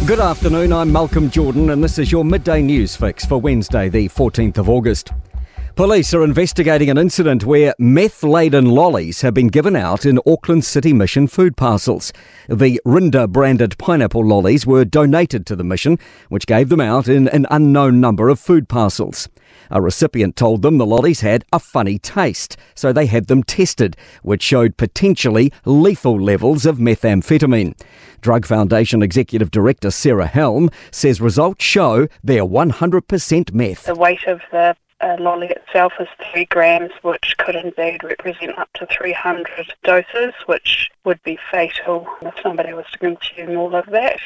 Good afternoon, I'm Malcolm Jordan and this is your Midday News Fix for Wednesday the 14th of August. Police are investigating an incident where meth-laden lollies have been given out in Auckland City Mission food parcels. The Rinda-branded pineapple lollies were donated to the mission, which gave them out in an unknown number of food parcels. A recipient told them the lollies had a funny taste, so they had them tested, which showed potentially lethal levels of methamphetamine. Drug Foundation Executive Director Sarah Helm says results show they're 100% meth. The weight of the lolly itself is 3 grams, which could indeed represent up to 300 doses, which would be fatal if somebody was to consume all of that.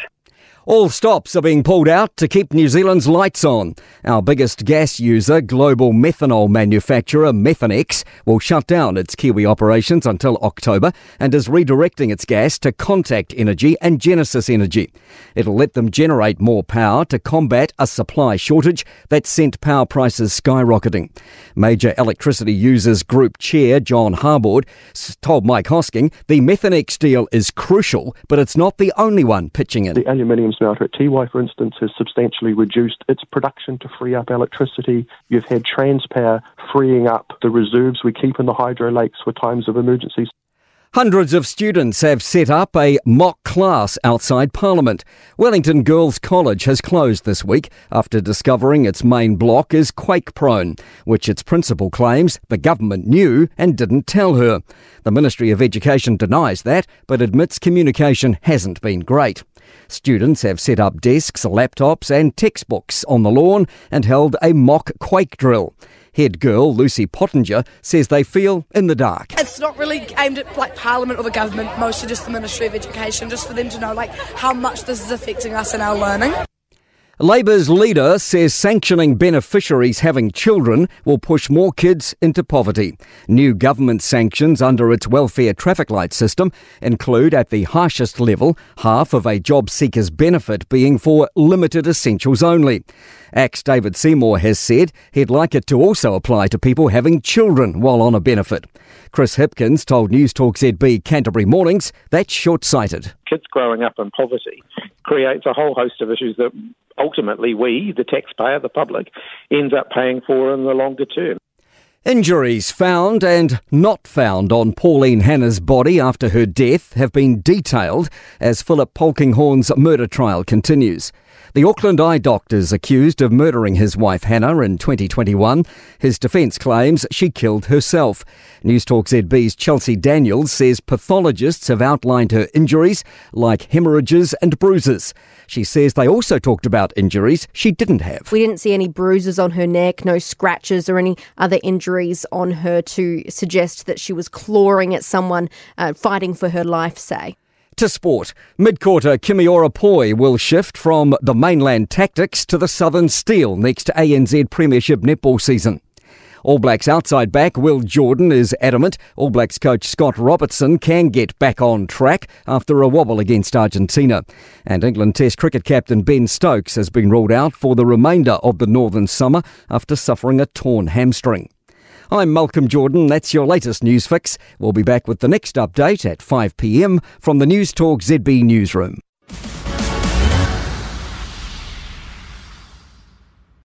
All stops are being pulled out to keep New Zealand's lights on. Our biggest gas user, global methanol manufacturer Methanex, will shut down its Kiwi operations until October and is redirecting its gas to Contact Energy and Genesis Energy. It'll let them generate more power to combat a supply shortage that sent power prices skyrocketing. Major Electricity Users Group Chair John Harbord told Mike Hosking the Methanex deal is crucial, but it's not the only one pitching in. The aluminium smelter at Tiwai, for instance, has substantially reduced its production to free up electricity. You've had Transpower freeing up the reserves we keep in the hydro lakes for times of emergencies. Hundreds of students have set up a mock class outside Parliament. Wellington Girls College has closed this week after discovering its main block is quake-prone, which its principal claims the government knew and didn't tell her. The Ministry of Education denies that, but admits communication hasn't been great. Students have set up desks, laptops and textbooks on the lawn and held a mock quake drill. Head girl Lucy Pottinger says they feel in the dark. It's not really aimed at Parliament or the government, mostly just the Ministry of Education, just for them to know how much this is affecting us in our learning. Labour's leader says sanctioning beneficiaries having children will push more kids into poverty. New government sanctions under its welfare traffic light system include, at the harshest level, half of a job seeker's benefit being for limited essentials only. ACT's David Seymour has said he'd like it to also apply to people having children while on a benefit. Chris Hipkins told Newstalk ZB Canterbury Mornings that's short-sighted. Kids growing up in poverty creates a whole host of issues that ultimately we, the taxpayer, the public, ends up paying for in the longer term. Injuries found and not found on Pauline Hanna's body after her death have been detailed as Philip Polkinghorne's murder trial continues. The Auckland eye doctor is accused of murdering his wife Hannah in 2021. His defence claims she killed herself. Newstalk ZB's Chelsea Daniels says pathologists have outlined her injuries like hemorrhages and bruises. She says they also talked about injuries she didn't have. We didn't see any bruises on her neck, no scratches or any other injuries on her to suggest that she was clawing at someone fighting for her life, say. To sport, mid-quarter Kimiora Poi will shift from the mainland Tactics to the Southern Steel next to ANZ Premiership netball season. All Blacks outside back Will Jordan is adamant All Blacks coach Scott Robertson can get back on track after a wobble against Argentina. And England Test cricket captain Ben Stokes has been ruled out for the remainder of the Northern summer after suffering a torn hamstring. I'm Malcolm Jordan. That's your latest news fix. We'll be back with the next update at 5 p.m. from the Newstalk ZB newsroom.